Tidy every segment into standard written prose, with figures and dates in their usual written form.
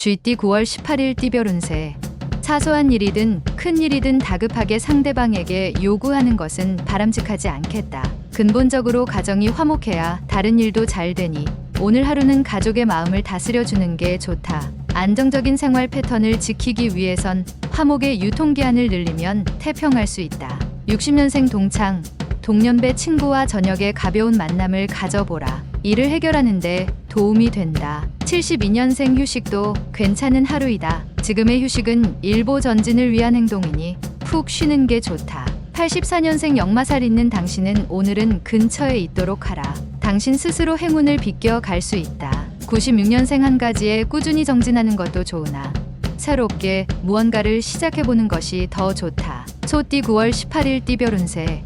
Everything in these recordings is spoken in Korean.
쥐띠 9월 18일 띠별 운세. 사소한 일이든 큰 일이든 다급하게 상대방에게 요구하는 것은 바람직하지 않겠다. 근본적으로 가정이 화목해야 다른 일도 잘 되니 오늘 하루는 가족의 마음을 다스려주는 게 좋다. 안정적인 생활 패턴을 지키기 위해선 화목의 유통기한을 늘리면 태평할 수 있다. 60년생 동창, 동년배 친구와 저녁에 가벼운 만남을 가져보라. 일을 해결하는데 도움이 된다. 72년생 휴식도 괜찮은 하루이다. 지금의 휴식은 일보 전진을 위한 행동이니 푹 쉬는 게 좋다. 84년생 역마살 있는 당신은 오늘은 근처에 있도록 하라. 당신 스스로 행운을 비껴갈 수 있다. 96년생 한 가지에 꾸준히 정진하는 것도 좋으나 새롭게 무언가를 시작해보는 것이 더 좋다. 소띠 9월 18일 띠별 운세.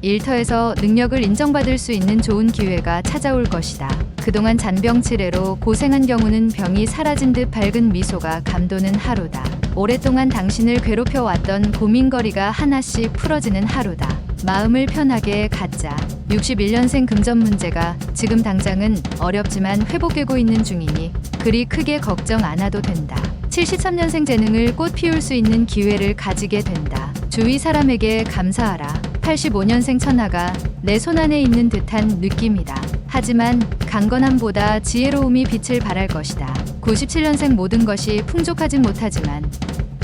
일터에서 능력을 인정받을 수 있는 좋은 기회가 찾아올 것이다. 그동안 잔병치레로 고생한 경우는 병이 사라진 듯 밝은 미소가 감도는 하루다. 오랫동안 당신을 괴롭혀왔던 고민거리가 하나씩 풀어지는 하루다. 마음을 편하게 갖자. 61년생 금전 문제가 지금 당장은 어렵지만 회복되고 있는 중이니 그리 크게 걱정 안 해도 된다. 73년생 재능을 꽃 피울 수 있는 기회를 가지게 된다. 주위 사람에게 감사하라. 85년생 천하가 내 손안에 있는 듯한 느낌이다. 하지만 강건함보다 지혜로움이 빛을 발할 것이다. 97년생 모든 것이 풍족하진 못하지만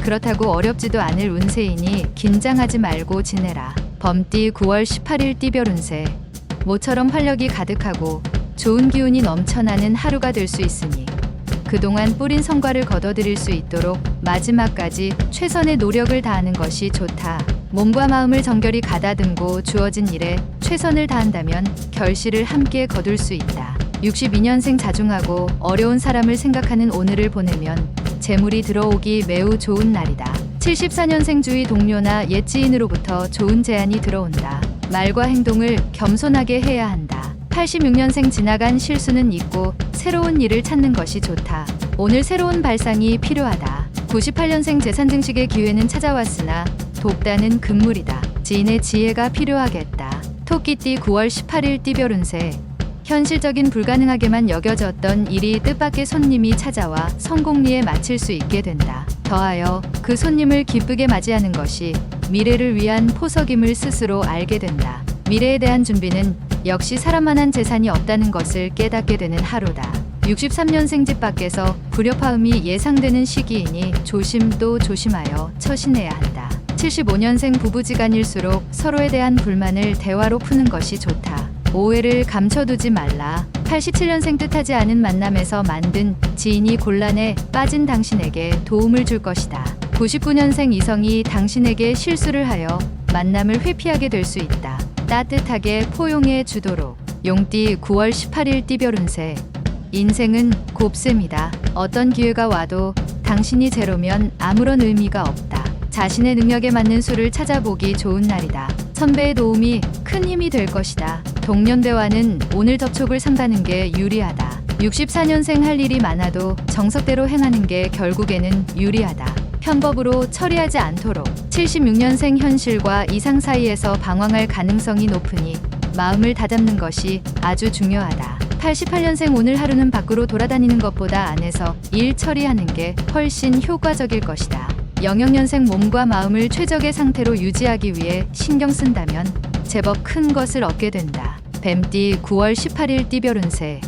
그렇다고 어렵지도 않을 운세이니 긴장하지 말고 지내라. 범띠 9월 18일 띠별 운세. 모처럼 활력이 가득하고 좋은 기운이 넘쳐나는 하루가 될 수 있으니 그동안 뿌린 성과를 거둬들일 수 있도록 마지막까지 최선의 노력을 다하는 것이 좋다. 몸과 마음을 정결히 가다듬고 주어진 일에 최선을 다한다면 결실을 함께 거둘 수 있다. 62년생 자중하고 어려운 사람을 생각하는 오늘을 보내면 재물이 들어오기 매우 좋은 날이다. 74년생 주위 동료나 옛 지인으로부터 좋은 제안이 들어온다. 말과 행동을 겸손하게 해야 한다. 86년생 지나간 실수는 잊고 새로운 일을 찾는 것이 좋다. 오늘 새로운 발상이 필요하다. 98년생 재산 증식의 기회는 찾아왔으나 돕다는 금물이다. 지인의 지혜가 필요하겠다. 토끼띠 9월 18일 띠별 운세. 현실적인 불가능하게만 여겨졌던 일이 뜻밖의 손님이 찾아와 성공리에 마칠 수 있게 된다. 더하여 그 손님을 기쁘게 맞이하는 것이 미래를 위한 포석임을 스스로 알게 된다. 미래에 대한 준비는 역시 사람만한 재산이 없다는 것을 깨닫게 되는 하루다. 63년생 집 밖에서 불협화음이 예상되는 시기이니 조심 또 조심하여 처신해야 한다. 75년생 부부지간일수록 서로에 대한 불만을 대화로 푸는 것이 좋다. 오해를 감춰두지 말라. 87년생 뜻하지 않은 만남에서 만든 지인이 곤란에 빠진 당신에게 도움을 줄 것이다. 99년생 이성이 당신에게 실수를 하여 만남을 회피하게 될 수 있다. 따뜻하게 포용해 주도록. 용띠 9월 18일 띠별 운세. 인생은 곱셈이다. 어떤 기회가 와도 당신이 제로면 아무런 의미가 없다. 자신의 능력에 맞는 수를 찾아보기 좋은 날이다. 선배의 도움이 큰 힘이 될 것이다. 동년배와는 오늘 접촉을 삼가는 게 유리하다. 64년생 할 일이 많아도 정석대로 행하는 게 결국에는 유리하다. 편법으로 처리하지 않도록. 76년생 현실과 이상 사이에서 방황할 가능성이 높으니 마음을 다잡는 것이 아주 중요하다. 88년생 오늘 하루는 밖으로 돌아다니는 것보다 안에서 일 처리하는 게 훨씬 효과적일 것이다. 00년생 몸과 마음을 최적의 상태로 유지하기 위해 신경 쓴다면 제법 큰 것을 얻게 된다. 뱀띠 9월 18일 띠별 운세.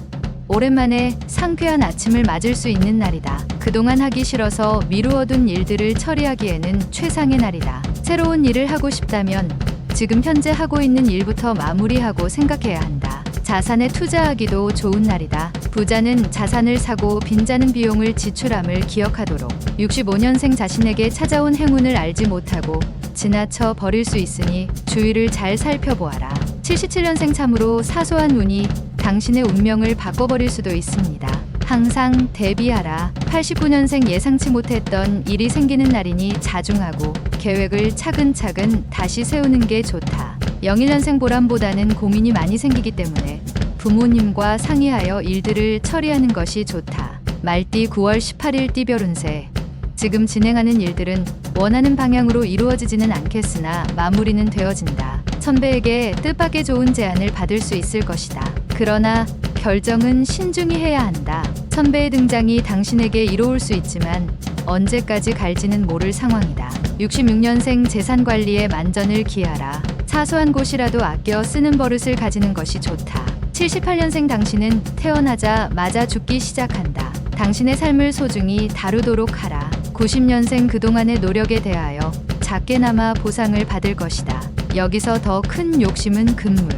오랜만에 상쾌한 아침을 맞을 수 있는 날이다. 그동안 하기 싫어서 미루어둔 일들을 처리하기에는 최상의 날이다. 새로운 일을 하고 싶다면 지금 현재 하고 있는 일부터 마무리하고 생각해야 한다. 자산에 투자하기도 좋은 날이다. 부자는 자산을 사고 빈자는 비용을 지출함을 기억하도록. 65년생 자신에게 찾아온 행운을 알지 못하고 지나쳐 버릴 수 있으니 주위를 잘 살펴보아라. 77년생 참으로 사소한 운이 당신의 운명을 바꿔버릴 수도 있습니다. 항상 대비하라. 89년생 예상치 못했던 일이 생기는 날이니 자중하고 계획을 차근차근 다시 세우는 게 좋다. 01년생 보람보다는 고민이 많이 생기기 때문에 부모님과 상의하여 일들을 처리하는 것이 좋다. 말띠 9월 18일 띠별 운세. 지금 진행하는 일들은 원하는 방향으로 이루어지지는 않겠으나 마무리는 되어진다. 선배에게 뜻밖의 좋은 제안을 받을 수 있을 것이다. 그러나 결정은 신중히 해야 한다. 선배의 등장이 당신에게 이로울 수 있지만 언제까지 갈지는 모를 상황이다. 66년생 재산 관리에 만전을 기하라. 사소한 곳이라도 아껴 쓰는 버릇을 가지는 것이 좋다. 78년생 당신은 태어나자마자 죽기 시작한다. 당신의 삶을 소중히 다루도록 하라. 90년생 그동안의 노력에 대하여 작게나마 보상을 받을 것이다. 여기서 더 큰 욕심은 금물.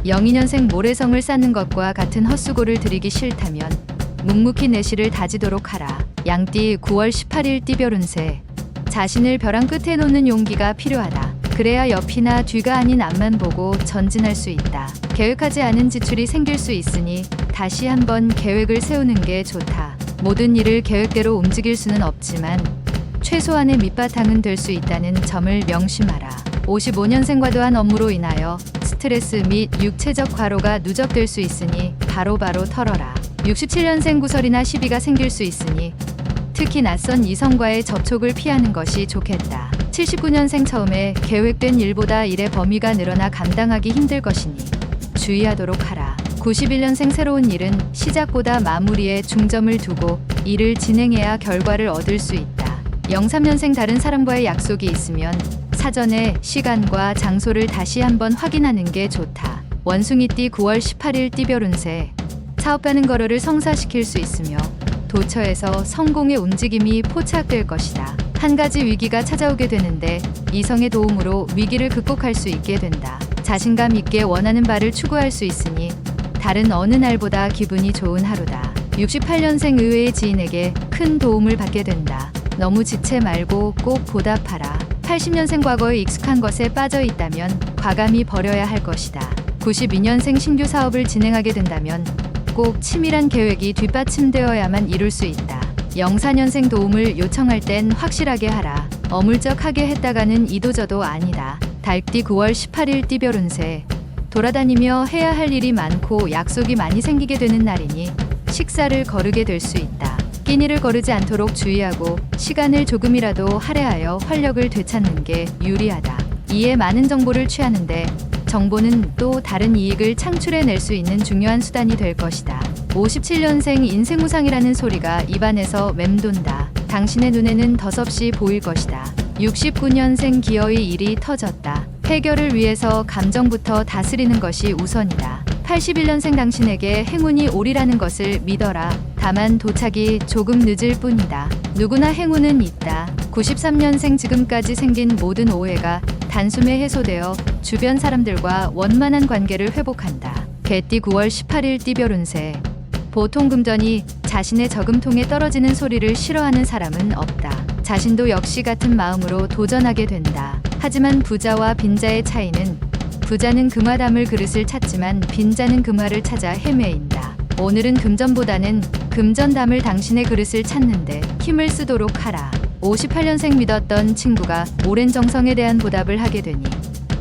02년생 모래성을 쌓는 것과 같은 헛수고를 들이기 싫다면 묵묵히 내실을 다지도록 하라. 양띠 9월 18일 띠별 운세. 자신을 벼랑 끝에 놓는 용기가 필요하다. 그래야 옆이나 뒤가 아닌 앞만 보고 전진할 수 있다. 계획하지 않은 지출이 생길 수 있으니 다시 한번 계획을 세우는 게 좋다. 모든 일을 계획대로 움직일 수는 없지만 최소한의 밑바탕은 될 수 있다는 점을 명심하라. 55년생 과도한 업무로 인하여 스트레스 및 육체적 과로가 누적될 수 있으니 바로바로 털어라. 67년생 구설이나 시비가 생길 수 있으니 특히 낯선 이성과의 접촉을 피하는 것이 좋겠다. 79년생 처음에 계획된 일보다 일의 범위가 늘어나 감당하기 힘들 것이니 주의하도록 하라. 91년생 새로운 일은 시작보다 마무리에 중점을 두고 일을 진행해야 결과를 얻을 수 있다. 03년생 다른 사람과의 약속이 있으면 사전에 시간과 장소를 다시 한번 확인하는 게 좋다. 원숭이띠 9월 18일 띠별 운세. 사업가는 거래를 성사시킬 수 있으며 도처에서 성공의 움직임이 포착될 것이다. 한 가지 위기가 찾아오게 되는데 이성의 도움으로 위기를 극복할 수 있게 된다. 자신감 있게 원하는 바를 추구할 수 있으니 다른 어느 날보다 기분이 좋은 하루다. 68년생 의외의 지인에게 큰 도움을 받게 된다. 너무 지체 말고 꼭 보답하라. 80년생 과거에 익숙한 것에 빠져 있다면 과감히 버려야 할 것이다. 92년생 신규 사업을 진행하게 된다면 꼭 치밀한 계획이 뒷받침되어야만 이룰 수 있다. 04년생 도움을 요청할 땐 확실하게 하라. 어물쩍하게 했다가는 이도저도 아니다. 달띠 9월 18일 띠별 운세. 돌아다니며 해야 할 일이 많고 약속이 많이 생기게 되는 날이니 식사를 거르게 될 수 있다. 끼니를 거르지 않도록 주의하고 시간을 조금이라도 할애하여 활력을 되찾는 게 유리하다. 이에 많은 정보를 취하는데 정보는 또 다른 이익을 창출해낼 수 있는 중요한 수단이 될 것이다. 57년생 인생무상이라는 소리가 입안에서 맴돈다. 당신의 눈에는 덧없이 보일 것이다. 69년생 기어의 일이 터졌다. 해결을 위해서 감정부터 다스리는 것이 우선이다. 81년생 당신에게 행운이 오리라는 것을 믿어라. 다만 도착이 조금 늦을 뿐이다. 누구나 행운은 있다. 93년생 지금까지 생긴 모든 오해가 단숨에 해소되어 주변 사람들과 원만한 관계를 회복한다. 개띠 9월 18일 띠별 운세. 보통 금전이 자신의 저금통에 떨어지는 소리를 싫어하는 사람은 없다. 자신도 역시 같은 마음으로 도전하게 된다. 하지만 부자와 빈자의 차이는 부자는 금화 담을 그릇을 찾지만 빈자는 금화를 찾아 헤매인다. 오늘은 금전보다는 금전 담을 당신의 그릇을 찾는데 힘을 쓰도록 하라. 58년생 믿었던 친구가 오랜 정성에 대한 보답을 하게 되니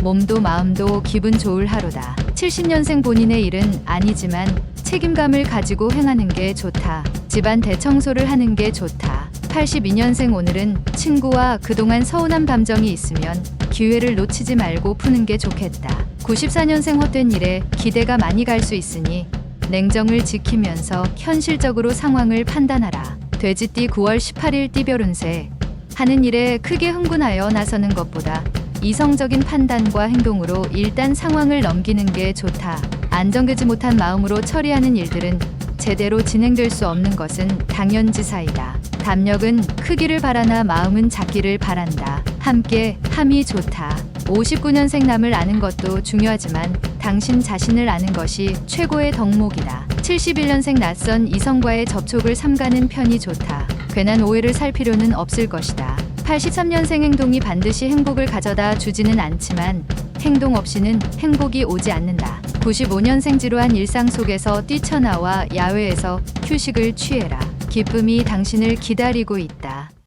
몸도 마음도 기분 좋을 하루다. 70년생 본인의 일은 아니지만 책임감을 가지고 행하는 게 좋다. 집안 대청소를 하는 게 좋다. 82년생 오늘은 친구와 그동안 서운한 감정이 있으면 기회를 놓치지 말고 푸는 게 좋겠다. 94년생 헛된 일에 기대가 많이 갈 수 있으니 냉정을 지키면서 현실적으로 상황을 판단하라. 돼지띠 9월 18일 띠별 운세. 하는 일에 크게 흥분하여 나서는 것보다 이성적인 판단과 행동으로 일단 상황을 넘기는 게 좋다. 안정되지 못한 마음으로 처리하는 일들은 제대로 진행될 수 없는 것은 당연지사이다. 담력은 크기를 바라나 마음은 작기를 바란다. 함께 함이 좋다. 59년생 남을 아는 것도 중요하지만 당신 자신을 아는 것이 최고의 덕목이다. 71년생 낯선 이성과의 접촉을 삼가는 편이 좋다. 괜한 오해를 살 필요는 없을 것이다. 83년생 행동이 반드시 행복을 가져다 주지는 않지만 행동 없이는 행복이 오지 않는다. 95년생 지루한 일상 속에서 뛰쳐나와 야외에서 휴식을 취해라. 기쁨이 당신을 기다리고 있다.